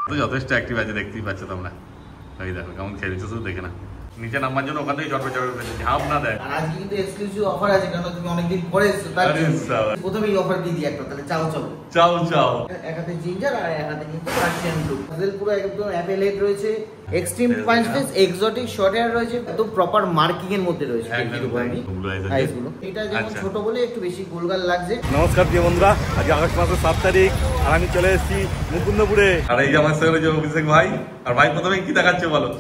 তো যথেষ্ট অ্যাক্টিভ আছে, দেখতেই পাচ্ছ তোমরা। এই দেখো কেমন খেলছে, শুধু দেখে না। নিচে নামার জন্য ওখান থেকে চটপট ঝাঁপ না দেয়। আর আজকে কিন্তু এক্সক্লুসিভ অফার আছে, কারণ তুমি অনেকদিন পরে এসেছো, তার প্রথমেই অফার দিয়ে দিই একটা, তাহলে চাও চাও চাও চাও। এক হাতে জিঞ্জার আর এক হাতে কিন্তু রাশিয়ান ব্লু। মডেল পুরো একদম অ্যাপেল হেড রয়েছে, extreme punch face, exotic short hair রয়েছে, একদম প্রপার মার্কিং এর মধ্যে রয়েছে। এটা যেমন ছোট বলে একটু বেশি গোলগাল লাগছে। নমস্কার প্রিয় বন্ধুরা, আজ আগস্ট মাসের 7 তারিখ আর আমি চলে এসেছি মুকুন্দপুরে। আর এই যে আমার সঙ্গে রয়েছে অভিষেক ভাই। আর ভাই প্রথমে কি দেখাচ্ছে বলো?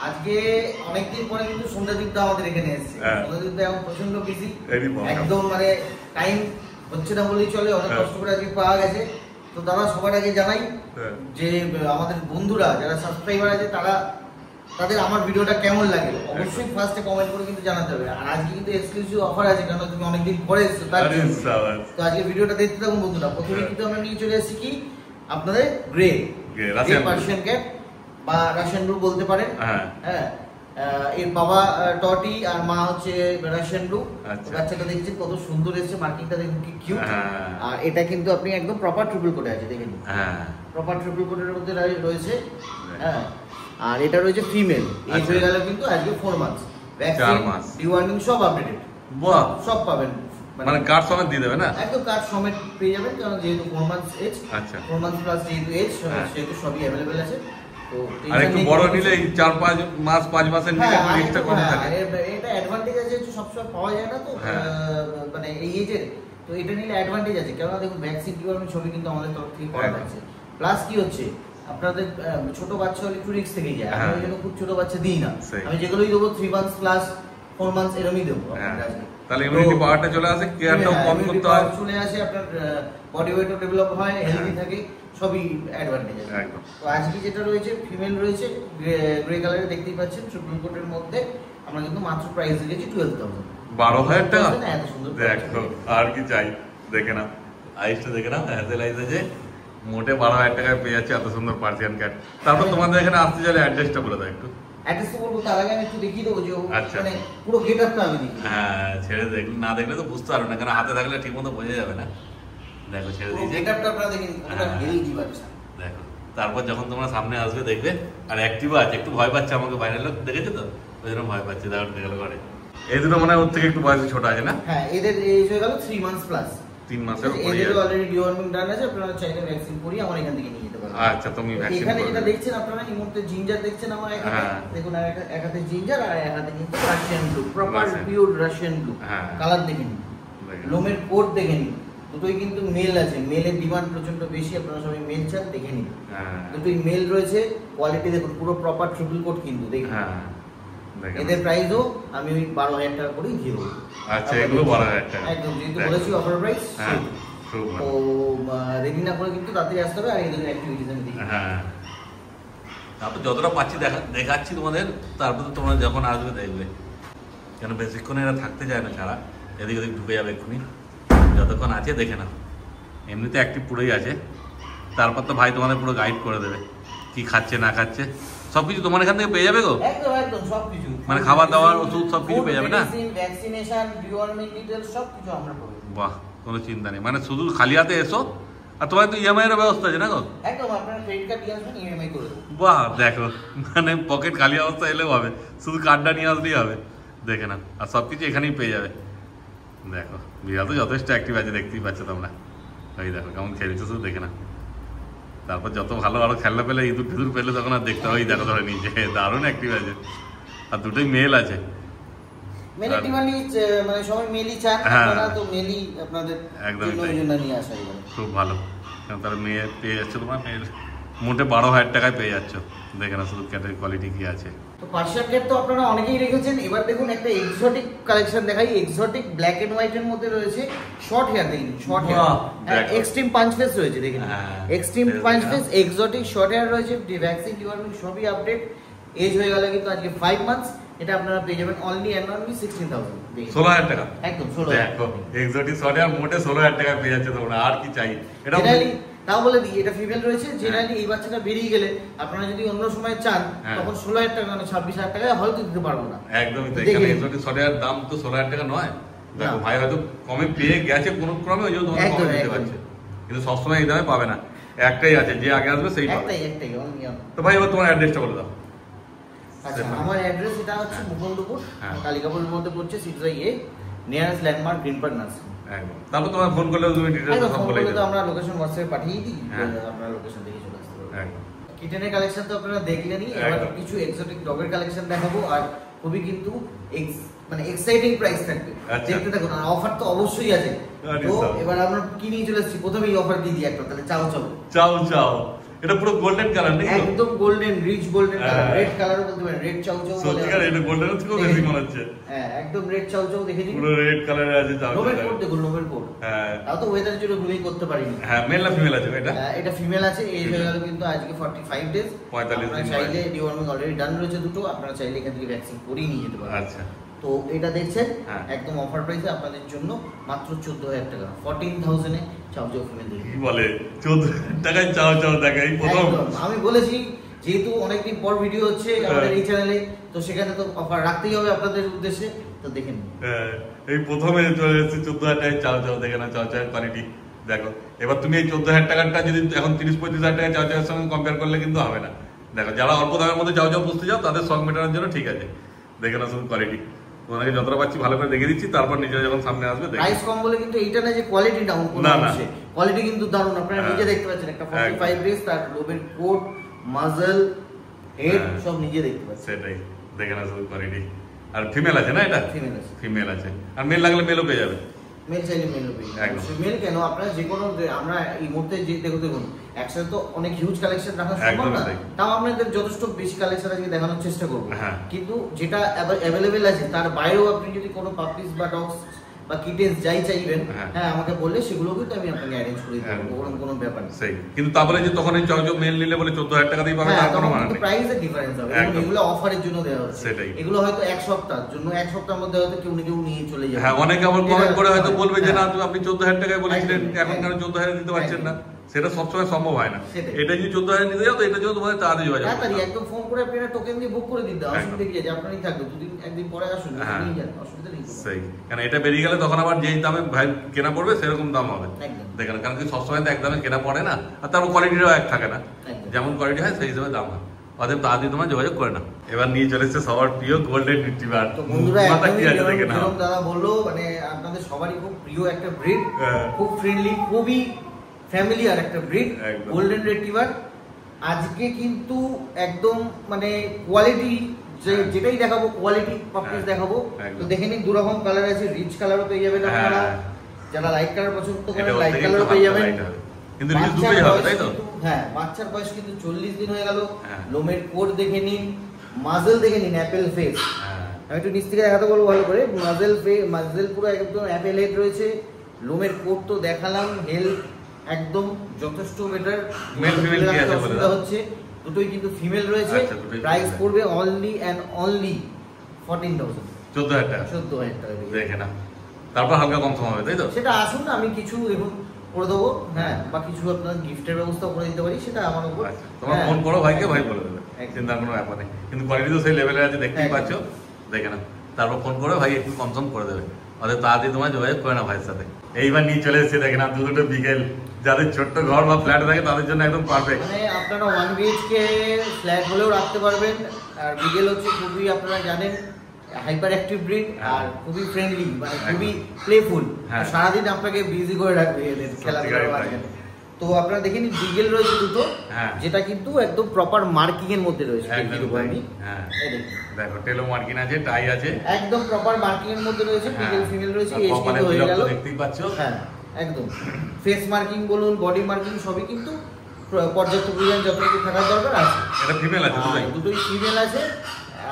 আজকে অনেকদিন পরে কিন্তু সন্ধ্যাদীপ আমাদের এখানে এসেছে। সন্ধ্যাদীপ এখন প্রচন্ড বিজি, একদম মানে টাইম হচ্ছে না বলেই চলে, অনেক কষ্ট করে আজকে পাওয়া গেছে। তো দাদা সবার আগে জানাই যে আমাদের বন্ধুরা যারা সাবস্ক্রাইবার আছে তাদের আমার ভিডিওটা কেমন লাগে অবশ্যই ফার্স্টে কমেন্ট করে কিন্তু জানাতে হবে। আর আজকে কিন্তু এক্সক্লুসিভ অফার আছে, কারণ তুমি অনেকদিন পরে এসেছো, তার তো আজকে ভিডিওটা দেখতে থাকুন বন্ধুরা। প্রথমে কিন্তু আমরা নিয়ে চলে এসেছি কি আপনাদের গ্রে পার্সিয়ান ক্যাট বা রাশিয়ান ব্লু বলতে পারেন। হ্যাঁ, এর বাবা টটি আর মা হচ্ছে রাশিয়ান ব্লু। বাচ্চাটা দেখছেন কত সুন্দর এসেছে, মার্কিংটা দেখুন কি কিউট। আর এটা কিন্তু আপনি একদম প্রপার ট্রিপল কোডে আছে, দেখেন প্রপার ট্রিপল কোডের মধ্যে রয়েছে। হ্যাঁ, আর এটা রয়েছে ফিমেল, এজ হয়ে গেল কিন্তু আজকে 4 মাস, ভ্যাকসিন ডিওয়ার্মিং সব আপডেটেড, সব পাবেন। মানে কার্ড সমেত দিয়ে দেবে না? একদম কার্ড সমেত পেয়ে যাবেন, কারণ যেহেতু 4 মাস এজ, 4 মাস প্লাস যেহেতু এজ, সেহেতু সবই অ্যাভেলেবেল আছে। আর একটু বড় নিলে 4-5 মাস 5 মাসের নিলে রিস্কটা কম থাকে। এটা অ্যাডভান্টেজ আছে, সবসময় পাওয়া যায় না তো মানে এই এজের, তো এটা নিলে অ্যাডভান্টেজ আছে। কেননা দেখুন ভ্যাকসিন ডিওয়ার্মিং সবই কিন্তু আমাদের তরফ থেকে করা আছে। প্লাস কি হচ্ছে আপনাদের ছোট বাচ্চা হলে একটু রিস্ক থেকে যায়, আমি ওই জন্য খুব ছোট বাচ্চা দিই না, আমি যেগুলোই দেবো 3 মান্থস প্লাস 4 মান্থস এরকমই দেবো। তাহলে ইমিউনিটি পাওয়ারটা চলে আসে, কেয়ারটাও কম করতে হয়, চলে আসে, আপনার বডি ওয়েটও ডেভেলপ হয়, হেলদি থাকে, সবই অ্যাডভান্টেজ আছে। তো আজকে যেটা রয়েছে ফিমেল রয়েছে গ্রে কালারে, দেখতেই পাচ্ছেন ট্রিপল কোটের মধ্যে। আমরা কিন্তু মাত্র প্রাইস রেখেছি 12,000, 12,000 টাকা। এত সুন্দর দেখো আর কি চাই, দেখে না আইসটা, দেখে না হ্যাজেল আইস আছে, মোটে 12,000 টাকায় পেয়ে যাচ্ছে এত সুন্দর পার্সিয়ান ক্যাট। তারপর তোমাদের এখানে আসতে চাইলে অ্যাড্রেসটা বলে দাও একটু। অ্যাড্রেসটা বলবো তার আগে আমি একটু দেখিয়ে দেবো যে মানে পুরো গেটআপটা আমি দেখি। হ্যাঁ, ছেড়ে দেখলে না দেখলে তো বুঝতে পারবে না, কারণ হাতে থাকলে ঠিকমতো বোঝা যাবে না। দেখো ছেড়ে দিয়েছি, গেটআপটা আপনারা দেখেন, পুরো হেলদি বাচ্চা। দেখো তারপর যখন তোমরা সামনে আসবে দেখবে, আর অ্যাক্টিভ আছে, একটু ভয় পাচ্ছে আমাকে, বাইরের লোক দেখেছে তো ওই জন্য ভয় পাচ্ছে। দেখো গেল করে এই দুটো মনে হয় ওর থেকে একটু বয়সে ছোট আছে না? হ্যাঁ, এদের এজ হয়ে গেল 3 মান্থস প্লাস, 3 মাসের উপরে। এদের অলরেডি ডিওয়ার্মিং ডান আছে, আপনারা চাইলে ভ্যাকসিন করিয়ে আমার এখান থেকে নিয়ে যেতে পারেন। আচ্ছা, তুমি ভ্যাকসিন এখানে যেটা দেখছেন আপনারা এই মুহূর্তে জিঞ্জার দেখছেন আমার এখানে, দেখুন এক হাতে জিঞ্জার আর এক হাতে কিন্তু Russian blue, proper pure Russian blue colour. দেখেন লোমের কোট দেখে নিন, দুটোই কিন্তু মেল আছে, মেলের ডিমান্ড প্রচন্ড বেশি, আপনারা সবাই মেল চান, দেখে নিন দুটোই মেল রয়েছে। কোয়ালিটি দেখুন পুরো প্রপার ট্রিপল কোট কিন্তু দেখুন। এদের প্রাইসও আমি ওই 12,000 টাকা করেই দিয়ে দেবো। আচ্ছা, এগুলো 12,000 টাকা একদম, যেহেতু বলেছি অফার প্রাইস, তো রেডি না করে কিন্তু তাড়াতাড়ি আসতে হবে। আর এদের অ্যাক্টিভিটিস আমি দেখি, তারপর যতটা পাচ্ছি দেখাচ্ছি তোমাদের, তারপর তোমরা যখন আসবে দেখবে, কেন বেশিক্ষণ এরা থাকতে যায় না ছাড়া, এদিক ওদিক ঢুকে যাবে এক্ষুনি। যতক্ষণ আছে দেখে না, এমনিতে অ্যাক্টিভ পুরোই আছে। তারপর তো ভাই তোমাদের পুরো গাইড করে দেবে কি খাচ্ছে না খাচ্ছে, সবকিছু তোমার এখান থেকে পেয়ে যাবে গো। একদম একদম সবকিছু, মানে খাবার দাবার ওষুধ সবকিছু পেয়ে যাবে না? ভ্যাকসিনেশন ডিওয়ার্মিং ডিটেইলস সবকিছু আমরা পাবো। বাহ, কোনো চিন্তা নেই, মানে শুধু খালি হাতে এসো। আর তোমার তো ইএমআই এর ব্যবস্থা আছে না গো? একদম, আপনারা ক্রেডিট কার্ড নিয়ে আসবেন, ইএমআই করে দেবো। বাহ, দেখো মানে পকেট খালি অবস্থা এলেও হবে, শুধু কার্ডটা নিয়ে আসলেই হবে, দেখে না। আর সবকিছু এখানেই পেয়ে যাবে। দেখো বিড়াল তো যথেষ্ট অ্যাক্টিভ আছে, দেখতেই পাচ্ছ তোমরা। ওই দেখো কেমন খেলছে, শুধু দেখে না। তারপর যত ভালো আরো খেলনা পেলে, ইঁদুর টিঁদুর পেলে তখন আর দেখতে হয়। দেখো ধরে নিচে দারুণ অ্যাক্টিভ আছে, আর দুটোই মেল আছে। মেলি ডিমান্ডই মানে সবাই মেলি চান, আপনারা তো মেলি আপনাদের জন্য নিয়ে আসা এবারে খুব ভালো। কারণ তার মেয়ে পেয়ে যাচ্ছে তোমার, মেয়ের মোটে 12,000 টাকায় পেয়ে যাচ্ছ। দেখে না শুধু ক্যাটের কোয়ালিটি কি আছে। তো পার্সিয়ান ক্যাট তো আপনারা অনেকেই রেখেছেন, এবার দেখুন একটা এক্সোটিক কালেকশন দেখাই। এক্সোটিক ব্ল্যাক এন্ড হোয়াইট এর মধ্যে রয়েছে, শর্ট হেয়ার দেখুন, short hair, extreme punch face রয়েছে, দেখেন extreme punch face, exotic short hair রয়েছে, ভ্যাকসিন ডিওয়ার্মিং সবই আপডেট। এজ হয়ে গেল কিন্তু আজকে 5 মান্থস। এটা আপনারা পেয়ে যাবেন অনলি এন্ড অনলি 16,000, 16,000 টাকা একদম 16,000। দেখো এক্সোটিক শর্ট হেয়ার মোটে 16,000 টাকা পেয়ে যাচ্ছে তোমরা, আর কি চাই? এটা তাও বলে দিই, এটা ফিমেল রয়েছে। জেনারেলি এই বাচ্চাটা বেরিয়ে গেলে আপনারা যদি অন্য সময় চান তখন 16,000 টাকা মানে 26,000 টাকায় হয়তো দিতে পারবো না। একদমই তাই, কারণ এক্সোটিক শর্ট হেয়ার দাম তো 16,000 টাকা নয়। দেখো ভাই হয়তো কমে পেয়ে গেছে কোনো ক্রমে, ওই জন্য তোমাকে কমে দিতে পারছে, কিন্তু সবসময় এই দামে পাবে না। একটাই আছে, যে আগে আসবে সেই পাবে। একটাই তো ভাই এবার তোমার অ্যাড্রেসটা বলে দাও। আচ্ছা, আমার অ্যাড্রেস এটা হচ্ছে মুকুন্দপুর, কালিকাপুরের মধ্যে পড়ছে, 6A nearest landmark green park nursing. একদম। তারপর তোমার ফোন করলে তুমি ডিটেইলস সব বলে দিও। তো আমরা লোকেশন WhatsApp পাঠিয়ে দিই, আপনারা লোকেশন দেখে চলে আসতে পারবেন। একদম। কিটেনের কালেকশন তো আপনারা দেখলেনই, এবার কিছু এক্সোটিক ডগের কালেকশন দেখাবো, আর খুবই কিন্তু মানে এক্সাইটিং প্রাইস থাকবে। দেখতে থাকুন, আর অফার তো অবশ্যই আছে। তো এবার আমরা কি নিয়ে চলে এসেছি, প্রথমেই অফার দিয়ে দিই একটা, তাহলে চাও চাও এটা পুরো গোল্ডেন কালার নাকি? একদম golden, rich golden colour, red কালারও বলতে পারেন, রেড চাও বলে। সত্যিকার এটা গোল্ডেনের থেকেও বেশি মনে হচ্ছে। হ্যাঁ, একদম রেড চাও দেখে নিন, পুরো রেড কালারে আছে চাও। নোবেল কোড দেখুন, নোবেল কোড। হ্যাঁ, তাও তো ওয়েদারের জন্য গ্রুমিং করতে পারিনি। হ্যাঁ, মেল না ফিমেল আছে এটা? এটা ফিমেল আছে, এই হয়ে গেল কিন্তু আজকে 45 ডেজ, 45 দিন। চাইলে ডিওয়ার্মিং অলরেডি ডান রয়েছে দুটো, আপনারা চাইলে এখান থেকে ভ্যাকসিন করিয়ে নিয়ে যেতে পারেন। আচ্ছা, তো এটা দেখছেন একদম অফার প্রাইসে আপনাদের জন্য মাত্র 14,000 টাকা, 14,000 এ চাও ফিমেল দিই। কি বলে 14,000 টাকায় চাও দেখাই প্রথম। আমি বলেছি যেহেতু অনেকদিন পর ভিডিও হচ্ছে আমাদের এই চ্যানেলে, তো সেখানে তো অফার রাখতেই হবে আপনাদের উদ্দেশ্যে, তো দেখেন। এই প্রথমে চলে এসেছে 14,000 টাকায় চাও দেখে না, চাও কোয়ালিটি দেখো। এবার তুমি এই 14,000 টাকাটা যদি এখন 30-35,000 টাকায় চাওয়ের সঙ্গে কম্পেয়ার করলে কিন্তু হবে না। দেখো, যারা অল্প দামের মধ্যে চাও বুঝতে চাও তাদের শখ মেটানোর জন্য ঠিক আছে, দেখে না শুধু কোয়ালিটি। তোমাকে যতটা পাচ্ছি ভালো করে দেখে দিচ্ছি, তারপর নিজেরা যখন সামনে আসবে দেখো। প্রাইস কম বলে কিন্তু এইটা না যে কোয়ালিটি ডাউন কোনো আছে, কোয়ালিটি কিন্তু দারুণ। আপনারা নিজে দেখতে পাচ্ছেন একটা 45 ডেজ, তার লোবের কোট, মাজল, হেড সব নিজে দেখতে পাচ্ছেন। সেটাই, দেখে না শুধু কোয়ালিটি। আর ফিমেল আছে না? এটা ফিমেল আছে, আর মেল লাগলে মেলও পেয়ে যাবে। মেল চাইলে মেলও পেয়ে যাবে। ফিমেল কেন, আপনারা যে কোনো, আমরা এই মুহূর্তে যে দেখুন একসাথে তো অনেক হিউজ কালেকশন রাখা সম্ভব না, তাও আপনাদের যথেষ্ট বেশি কালেকশন আজকে দেখানোর চেষ্টা করব। কিন্তু যেটা অ্যাভেলেবেল আছে তার বাইরেও আপনি যদি কোনো পাপিস বা ডগস বা কিটেন্স যাই চাইবেন, হ্যাঁ আমাকে বললে সেগুলো কিন্তু আমি আপনাকে অ্যারেঞ্জ করে দিতে পারবো, ওরকম কোনো ব্যাপার নেই। সেই কিন্তু তারপরে যে তখন এই চকচক মেল নিলে বলে 14,000 টাকা দিয়ে পাবেন, তার কোনো মানে নেই। প্রাইসে ডিফারেন্স হবে, এগুলো অফারের জন্য দেওয়া হচ্ছে। সেটাই, এগুলো হয়তো এক সপ্তাহের জন্য, এক সপ্তাহের মধ্যে হয়তো কেউ নিয়ে চলে যাবে। হ্যাঁ, অনেকে আবার কমেন্ট করে হয়তো বলবে যে না আপনি 14,000 টাকায় বলেছিলেন, এখন কেন 14,000 দিতে পারছেন না। সেটা সবসময় সম্ভব হয় না। এটা যদি 14,000 নিতে যাও তো এটা যদি তোমাদের তাড়াতাড়ি হয়ে যাবে, তাড়াতাড়ি একদম ফোন করে আপনি টোকেন দিয়ে বুক করে দিতে, অসুবিধা কি আছে, আপনারই থাকবে, দুদিন একদিন পরে আসুন নিয়ে যান, অসুবিধা নেই। সেই কারণ এটা বেরিয়ে গেলে তখন আবার যেই দামে ভাই কেনা পড়বে সেরকম দাম হবে, দেখেন। কারণ কি সবসময় তো এক দামে কেনা পড়ে না, আর তারপর কোয়ালিটিটাও এক থাকে না, যেমন কোয়ালিটি হয় সেই হিসেবে দাম হয়। অতএব তাড়াতাড়ি তোমার যোগাযোগ করে না। এবার নিয়ে চলে এসেছে সবার প্রিয় গোল্ডেন রিট্রিভার। তো বন্ধুরা, দাদা বললো মানে আপনাদের সবারই খুব প্রিয় একটা ব্রিড, খুব ফ্রেন্ডলি, খুবই ফ্যামিলিয়ার একটা ব্রিড, গোল্ডেন রিট্রিভার। আজকে কিন্তু একদম মানে কোয়ালিটি যেটাই দেখাবো, কোয়ালিটি পাপিস দেখাবো। তো দেখে নিন, দু রকম কালার আছে, রিচ কালারও পেয়ে যাবেন আপনারা, যারা লাইট কালার পছন্দ করেন লাইট কালারও পেয়ে যাবেন। কিন্তু রিচ দুটোই হবে, তাই তো? হ্যাঁ, বাচ্চার বয়স কিন্তু 40 দিন হয়ে গেল। লোমের কোট দেখে নিন, মাজল দেখে নিন, অ্যাপেল ফেস। আমি একটু নিচ থেকে দেখাতে বলবো ভালো করে, মাজল পুরো একদম অ্যাপেল হেড রয়েছে। লোমের কোট তো দেখালাম, হেলথ একদম যথেষ্ট বেটার। মেল ফিমেল কি আছে বলে দাও? হচ্ছে দুটোই কিন্তু ফিমেল রয়েছে। প্রাইস পড়বে অনলি এন্ড অনলি 14,000, 14,000 টাকা। 14,000 টাকা দেখে না, তারপর হালকা কম হবে, তাই তো? সেটা আসুন না, আমি কিছু এখন করে দেবো, হ্যাঁ, বা কিছু আপনার গিফটের ব্যবস্থা করে দিতে পারি, সেটা আমার উপর। তোমার ফোন করো ভাইকে, ভাই বলে দেবে, চিন্তার কোনো ব্যাপার নেই। কিন্তু কোয়ালিটি তো সেই লেভেলের আছে, দেখতেই পাচ্ছ, দেখে না। তারপর ফোন করে ভাই একটু কনফার্ম করে দেবে, অর্থাৎ তাড়াতাড়ি তোমার যোগাযোগ করে না ভাইয়ের সাথে। এইবার নিয়ে চলে এসেছে, দেখে না, দুটো বিকেল। যাদের ছোট্ট ঘর বা ফ্ল্যাট থাকে তাদের জন্য একদম পারফেক্ট। মানে আপনারা 1 BHK ফ্ল্যাট হলেও রাখতে পারবেন। আর বিগেল হচ্ছে খুবই, আপনারা জানেন, হাইপার অ্যাক্টিভ ব্রিড, আর খুবই ফ্রেন্ডলি, মানে খুবই প্লেফুল। সারাদিন আপনাকে বিজি করে রাখবে এদের খেলাধুলার মাঝখানে। তো আপনারা দেখেন, বিগেল রয়েছে দুটো, যেটা কিন্তু একদম প্রপার মার্কিং এর মধ্যে রয়েছে। দেখো, টেলো মার্কিং আছে, টাই আছে, একদম প্রপার মার্কিং এর মধ্যে রয়েছে। বিগেল ফিমেল রয়েছে, এজ কিন্তু হয়ে গেল, দেখতেই পাচ্ছ। হ্যাঁ, একদম ফেস মার্কিং বলুন, বডি মার্কিং সবই কিন্তু পর্যাপ্ত পরিমাণ যতটুকু থাকার দরকার আছে। এটা ফিমেল আছে, দুটোই ফিমেল আছে।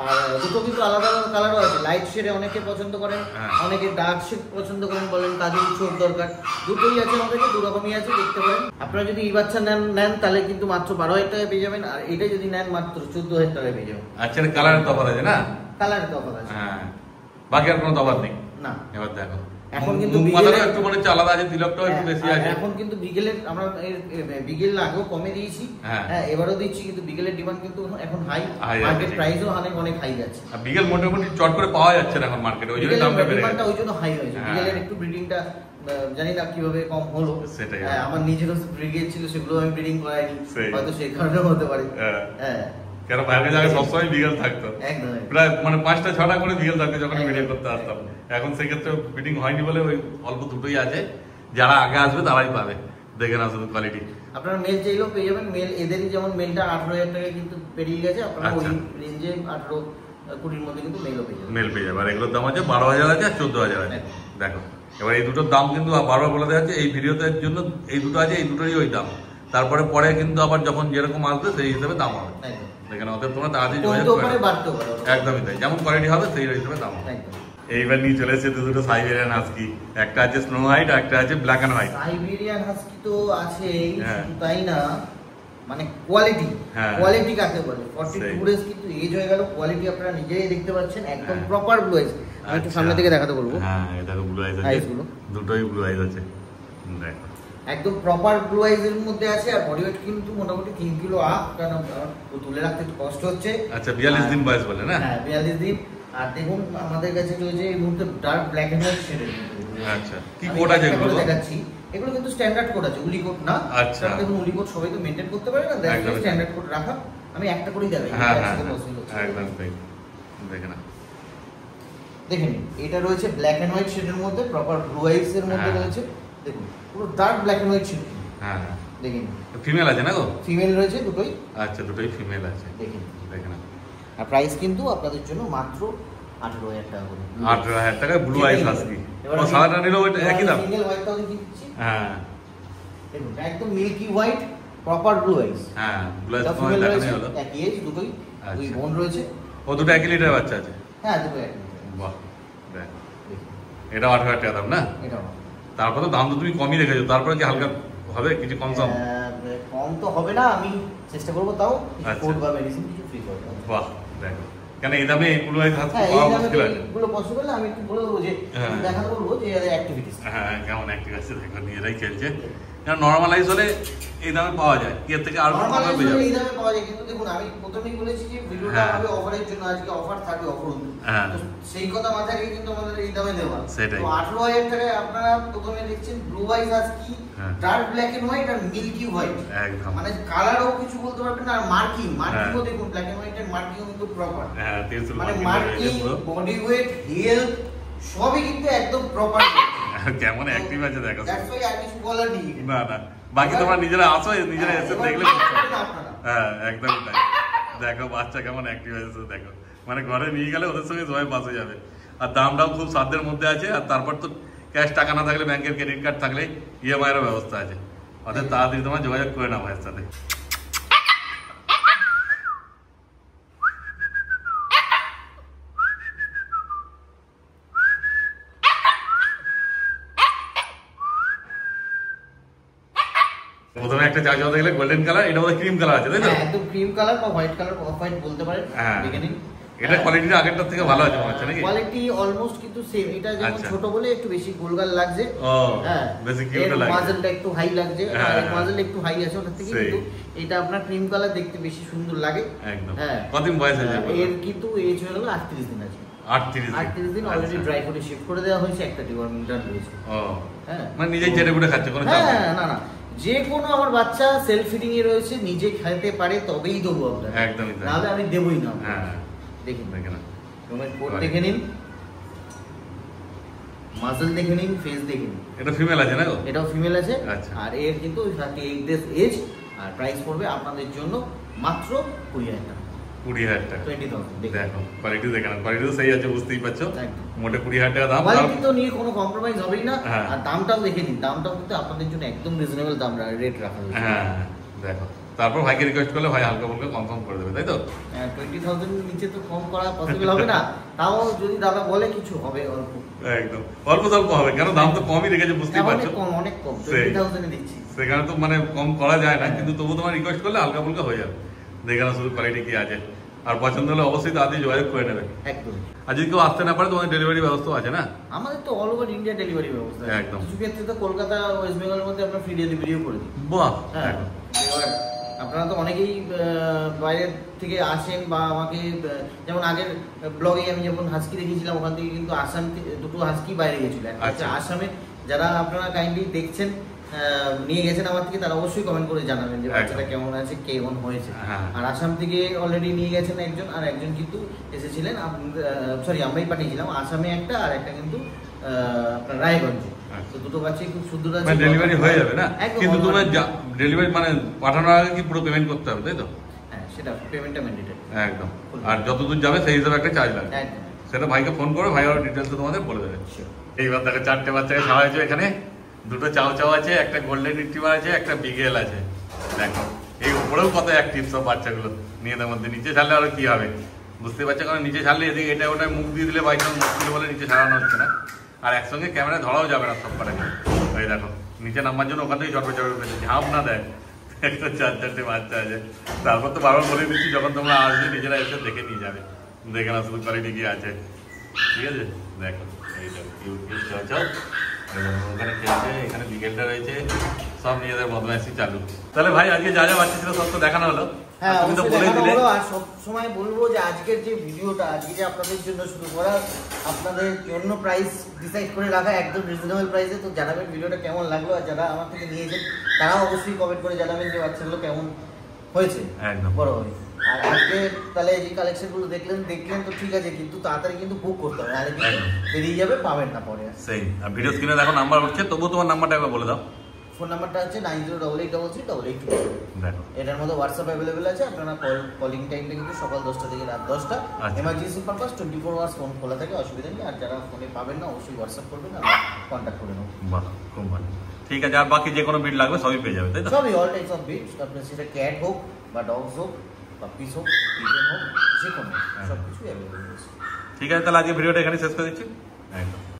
আর দুটো কিন্তু আলাদা আলাদা কালারও আছে। লাইট শেডে অনেকে পছন্দ করেন, অনেকে ডার্ক শেড পছন্দ করেন, বলেন কাজে চোখ দরকার, দুটোই আছে আমাদের, দু রকমই আছে, দেখতে পারেন। আপনারা যদি এই বাচ্চা নেন তাহলে কিন্তু মাত্র 12,000 টাকায় পেয়ে যাবেন, আর এটা যদি নেন মাত্র 14,000 টাকায় পেয়ে যাবেন। আচ্ছা, কালারের তফাৎ আছে না? কালারের তফাৎ আছে, হ্যাঁ, বাকি আর কোনো তফাৎ নেই না। এবার দেখো, এখন কিন্তু একটু মনে হচ্ছে আলাদা আছে, তিলকটাও একটু বেশি আছে। এখন কিন্তু বিগেলের আমরা বিগেল আগেও কমে দিয়েছি, হ্যাঁ এবারও দিচ্ছি, কিন্তু বিগেলের ডিমান্ড কিন্তু এখন হাই, মার্কেট প্রাইসও অনেক হাই যাচ্ছে। বিগেল মোটামুটি চট করে পাওয়া যাচ্ছে না এখন মার্কেটে, ওই জন্য দামটা বেড়ে গেছে, ওই জন্য হাই হয়েছে। বিগেলের একটু ব্রিডিংটা জানি না কিভাবে কম হলো। সেটাই আমার নিজেরও ব্রিগেড ছিল, সেগুলো আমি ব্রিডিং করাইনি, হয়তো সেই কারণেও হতে পারে। হ্যাঁ কেন ভাইয়ের কাছে সবসময় বিকেল থাকতো, প্রায় মানে 5টা 6টা করে বিকেল থাকতো যখন ব্রিডিং করতে আসতাম। এখন সেক্ষেত্রে ব্রিডিং হয়নি বলে ওই অল্প দুটোই আছে, যারা আগে আসবে তারাই পাবে। দেখে না শুধু কোয়ালিটি, আপনারা মেল চাইলেও পেয়ে যাবেন। মেল এদেরই যেমন মেলটা 18,000 টাকা কিন্তু পেরিয়ে গেছে, আপনারা ওই রেঞ্জে 18-20 মধ্যে কিন্তু মেলও পেয়ে যাবেন। মেল পেয়ে যাবে। আর এগুলোর দাম আছে 12,000 আছে আর 14,000 আছে। দেখো এবার এই দুটোর দাম কিন্তু বারবার বলে দেওয়া আছে এই ভিডিওতে জন্য, এই দুটো আছে, এই দুটোরই ওই দাম। তারপরে পরে কিন্তু আবার যখন যেরকম আসবে সেই হিসেবে দাম হবে। দেখেন ওদের তোমরা তাড়াতাড়ি যোগাযোগ করে, একদমই তাই, যেমন কোয়ালিটি হবে সেই হিসেবে দাম হবে। এইবার নিয়ে চলে এসেছে দুটো সাইবেরিয়ান হাস্কি, একটা আছে স্নো হোয়াইট আর একটা আছে black and white. Siberian husky তো আছে, শুধু তাই না, মানে কোয়ালিটি কাকে বলে, 42 ডেজ কিন্তু এজ হয়ে গেল, কোয়ালিটি আপনারা নিজেই দেখতে পাচ্ছেন, একদম প্রপার ব্লু আইজ। আমি একটু সামনে থেকে দেখাতে বলবো। হ্যাঁ এটা তো ব্লু আইজ আছে, দুটোই ব্লু আইজ আছে, দেখো একদম প্রপার ব্লু আইজ এর মধ্যে আছে। আর বডি ওয়েট কিন্তু মোটামুটি 3 কিলো আপ, কারণ তুলে রাখতে একটু কষ্ট হচ্ছে। আচ্ছা 42 দিন বয়স বলে না? হ্যাঁ 42 দিন। আর দেখুন আমাদের কাছে রয়েছে এই মুহূর্তে ডার্ক ব্ল্যাক এন্ড হোয়াইট শেডের। আচ্ছা কি কোড আছে এগুলো দেখাচ্ছি, এগুলো কিন্তু স্ট্যান্ডার্ড কোড আছে, উলি কোড না। আচ্ছা দেখুন উলি কোড সবাই তো মেইনটেইন করতে পারে না, দেখুন স্ট্যান্ডার্ড কোড রাখা। আমি একটা করেই দেখাই। হ্যাঁ একদম তাই, দেখেন দেখেন এটা রয়েছে ব্ল্যাক এন্ড হোয়াইট শেডের মধ্যে, প্রপার ব্লু আইজ এর মধ্যে রয়েছে। দেখুন পুরো dark black and white shade. হ্যাঁ দেখেন ফিমেল আছে না গো? ফিমেল রয়েছে দুটোই। আচ্ছা দুটোই ফিমেল আছে, দেখেন। আর প্রাইস কিন্তু আপনাদের জন্য মাত্র 18,000 টাকা করে। 18,000 টাকা ব্লু আইজ হাস্কি। ও সাদাটা নিলেও ওটা একই দাম। সিঙ্গেল হোয়াইটটাও দিচ্ছি। হ্যাঁ দেখুন একদম milky white, proper blue eyes. হ্যাঁ ব্লু আইজ তো দেখানো হলো। একই এজ দুটোই, দুই বোন রয়েছে। ও দুটো 1 লিটার বাচ্চা আছে? হ্যাঁ দুটো 1 লিটার। বাহ দেখ, এটা 18,000 টাকা দাম না? এটাও। তারপরে দাম তো তুমি কমই রেখেছো, তারপরে কি হালকা হবে কিছু কম সম? কম তো হবে না, আমি চেষ্টা করব, তাও কোড বা মেডিসিন কিছু ফ্রি করে দেব। বাহ দেখো, কেন এই দামে ব্লু আইজ হাস্কি পাওয়া মুশকিল আছে। এগুলো পসিবল না, আমি একটু বলে দেবো যে দেখাতে বলবো যে এর অ্যাক্টিভিটিস। হ্যাঁ কেমন অ্যাক্টিভ আছে দেখো, নিজেরাই খেলছে। কারণ নরমালাইজ হলে এই দামে পাওয়া যায়, এর থেকে আরো কমে পেয়ে যাবে। এই দামে পাওয়া যায়, কিন্তু দেখুন আমি প্রথমেই বলেছি যে ভিডিওটা হবে অফারের জন্য, আজকে অফার থাকবে অফার। তো সেই কথা মাথায় রেখে কিন্তু আমাদের এই দামে দেওয়া। সেটাই। তো 18,000 টাকায় আপনারা প্রথমে দেখছেন blue eyes husky, dark black and white আর মিল্কি হোয়াইট। একদম মানে কালারও কিছু বলতে পারবেন না। আর মার্কিংও দেখুন, ব্ল্যাক এন্ড হোয়াইট এর মার্কিংও কিন্তু প্রপার। হ্যাঁ মানে মার্কিং, বডি ওয়েট, হেলথ সবই কিন্তু একদম প্রপার। কেমন অ্যাক্টিভ আছে দেখো। দ্যাটস ওয়াই আর কিছু বলার নেই। না না, বাকি তোমরা নিজেরা আসো, নিজেরা এসে দেখলে হ্যাঁ একদমই তাই। দেখো বাচ্চা কেমন অ্যাক্টিভ আছে দেখো, মানে ঘরে নিয়ে গেলে ওদের সঙ্গে সবাই পাশে যাবে। আর দামটাও খুব সাধ্যের মধ্যে আছে। আর তারপর তো ক্যাশ টাকা না থাকলে ব্যাংকের ক্রেডিট কার্ড থাকলে ইএমআই এর ব্যবস্থা আছে। অর্থাৎ তাড়াতাড়ি তোমার যোগাযোগ করে নাও ভাইয়ের সাথে। প্রথমে একটা চার্জ দেখলে গোল্ডেন কালার, এটা মধ্যে ক্রিম কালার আছে তাই তো? একদম ক্রিম কালার বা হোয়াইট কালার, অফ হোয়াইট বলতে পারেন। দেখে নিন, এটা কোয়ালিটিটা আগেরটার থেকে ভালো আছে মনে হচ্ছে নাকি? কোয়ালিটি অলমোস্ট কিন্তু সেম। এটা যেমন ছোট বলে একটু বেশি গোলগাল লাগছে। হ্যাঁ বেশি কিউট লাগছে। মাজলটা একটু হাই লাগছে, আর মাজলটা একটু হাই আছে ওটার থেকে, কিন্তু এটা আপনার ক্রিম কালার দেখতে বেশি সুন্দর লাগে একদম। হ্যাঁ কতদিন বয়স হয়েছে এর? কিন্তু এজ হয়ে গেল 38 দিন আছে। 38 দিন অলরেডি ড্রাই ফুডে শিফট করে দেওয়া হয়েছে, একটা ডিওয়ার্মিং ডান রয়েছে। হ্যাঁ মানে নিজেই চেটে পুটে খাচ্ছে কোনো চাপ নেই? না না, যে কোনো আমার বাচ্চা সেলফ ফিডিং এ রয়েছে, নিজে খেতে পারে তবেই দেবো আপনাকে, একদমই তাই, নাহলে আমি দেবই না। হ্যাঁ দেখুন, দেখেন তোমার কোড দেখে নিন, মাসল দেখে নিন, ফেস দেখে নিন। এটা ফিমেল আছে না গো? এটাও ফিমেল আছে। আর এর কিন্তু 38 ডেজ এজ। আর প্রাইস পড়বে আপনাদের জন্য মাত্র 20,000 টাকা। 20,000 টাকা, 20,000। দেখো কোয়ালিটি দেখেন, কোয়ালিটি তো সেই আছে, বুঝতেই পারছো। মোটে 20,000 টাকা দাম, কোয়ালিটি তো নিয়ে কোনো কম্প্রোমাইজ হবেই না। আর দামটাও দেখে নিন, দামটাও কিন্তু আপনাদের জন্য একদম রিজনেবল দাম রেট রাখা হয়েছে। হ্যাঁ দেখো, তারপর ভাইকে রিকোয়েস্ট করলে ভাই হালকা ফুলকা কনফার্ম করে দেবে, তাই তো? 20,000 এর নিচে তো কম করা পসিবল হবে না। তাও যদি দাদা বলে কিছু হবে অল্প, একদম অল্প স্বল্প হবে, কারণ দাম তো কমই রেখেছে, বুঝতেই পারছো। অনেক কম, অনেক কম, 20,000 এ দিচ্ছি। সেখানে তো মানে কম করা যায় না, কিন্তু তবু তোমার রিকোয়েস্ট করলে হালকা ফুলকা হয়ে যাবে। দেখে না শুধু কোয়ালিটি কি আছে, আর পছন্দ হলে অবশ্যই তাড়াতাড়ি যোগাযোগ করে নেবে একদম। আর যদি কেউ আসতে না পারে, তোমাদের ডেলিভারি ব্যবস্থা আছে না? আমাদের তো অল ওভার ইন্ডিয়া ডেলিভারি ব্যবস্থা একদম। কিছু ক্ষেত্রে তো কলকাতা, ওয়েস্ট বেঙ্গলের মধ্যে আমরা ফ্রি ডেলিভারিও করে দিই। বাহ, হ্যাঁ। এবার আপনারা তো অনেকেই বাইরের থেকে আসেন, বা আমাকে যেমন আগের ব্লগে আমি যখন হাস্কি দেখিয়েছিলাম, ওখান থেকে কিন্তু আসাম দুটো হাস্কি বাইরে গেছিল। একটা আসামে যারা আপনারা কাইন্ডলি দেখছেন নিয়ে গেছেন আমার থেকে, তারা অবশ্যই কমেন্ট করে জানাবেন যে বাচ্চাটা কেমন আছে, কেমন হয়েছে। আর আসাম থেকে অলরেডি নিয়ে গেছেন একজন, আর একজন কিন্তু এসেছিলেন, সরি আমরাই পাঠিয়েছিলাম, আসামে একটা আর একটা কিন্তু আপনার রায়গঞ্জে। তো দুটো বাচ্চাই খুব সুন্দর আছে, ডেলিভারি হয়ে যাবে না? কিন্তু তোমার ডেলিভারি মানে পাঠানোর আগে কি পুরো পেমেন্ট করতে হবে, তাই তো? হ্যাঁ, সেটা পেমেন্টটা ম্যান্ডেটরি একদম। আর যতদূর যাবে সেই হিসাবে একটা চার্জ লাগবে, সেটা ভাইকে ফোন করে ভাই আরো ডিটেলস তোমাদের বলে দেবে। এইবার দেখো 4টে বাচ্চাকে ছাড়া হয়েছে এখানে, দুটো চাও চাও আছে, একটা গোল্ডেন রিট্রিভার আছে, একটা বিগেল আছে। দেখো এই উপরেও কত অ্যাক্টিভ সব বাচ্চাগুলো, নিজেদের মধ্যে। নিচে ছাড়লে আরো কি হবে বুঝতে পারছো, কারণ নিচে ছাড়লে এদিকে এটা ওটা মুখ দিয়ে দিলে বাইক মুশকিল বলে নিচে ছাড়ানো হচ্ছে না। আর একসঙ্গে ক্যামেরায় ধরাও যাবে না সব কটাকে। ওই দেখো নিচে নামার জন্য ওখান থেকে চটপট চটপট পেয়েছে, ঝাঁপ না দেয়। একটা 4-4টে বাচ্চা আছে। তারপর তো বারবার বলে দিচ্ছি যখন তোমরা আসবে নিজেরা এসে দেখে নিয়ে যাবে, দেখে না শুধু কোয়ালিটি কি আছে। ঠিক আছে, দেখো এইটা ওখানে খেলছে, এখানে বিকেলটা রয়েছে, সব নিজেদের বদমাইশি চালু। তাহলে ভাই আজকে যা যা বাচ্চা ছিল সব তো দেখানো হলো। হ্যাঁ, তুমি তো বলে দিলে। আর সব সময় বলবো যে আজকের যে ভিডিওটা আজকে যে আপনাদের জন্য শুরু করা, আপনাদের জন্য প্রাইস ডিসাইড করে রাখা একদম রিজনেবল প্রাইসে। তো জানাবেন ভিডিওটা কেমন লাগলো, আর যারা আমার থেকে নিয়েছেন তারাও অবশ্যই কমেন্ট করে জানাবেন যে বাচ্চাগুলো কেমন হয়েছে একদম বড় হবে। আর আজকে তাহলে এই কালেকশনগুলো দেখলেন তো ঠিক আছে, কিন্তু তাড়াতাড়ি কিন্তু বুক করতে হবে, নাহলে কিন্তু বেরিয়ে যাবে, পাবেন না পরে। সেই আর ভিডিও স্ক্রিনে দেখো নাম্বার উঠছে, তবুও তোমার নাম্বারটা একবার বলে দাও। ফোন নাম্বারটা হচ্ছে 9088338882। দেখো এটার মধ্যে হোয়াটসঅ্যাপ অ্যাভেলেবেল আছে। আপনারা কলিং টাইমটা কিন্তু সকাল 10টা থেকে রাত 10টা। এমার্জেন্সি পারপাস 24 আওয়ার্স ফোন খোলা থাকে, অসুবিধা নেই। আর যারা ফোনে পাবেন না অবশ্যই হোয়াটসঅ্যাপ করবেন, আর কন্ট্যাক্ট করে নেবেন। বাহ, খুব ভালো। ঠিক আছে, আর বাকি যে কোনো বিট লাগবে সবই পেয়ে যাবে, তাই তো? সবই, অল টাইপস অফ বিট। আপনার সেটা ক্যাট হোক বা ডগস হোক বা পিস হোক, পিজন হোক, যে কোনো সব কিছুই অ্যাভেলেবেল আছে। ঠিক আছে, তাহলে আজকে ভিডিওটা এখানে শেষ করে দিচ্ছি। একদম।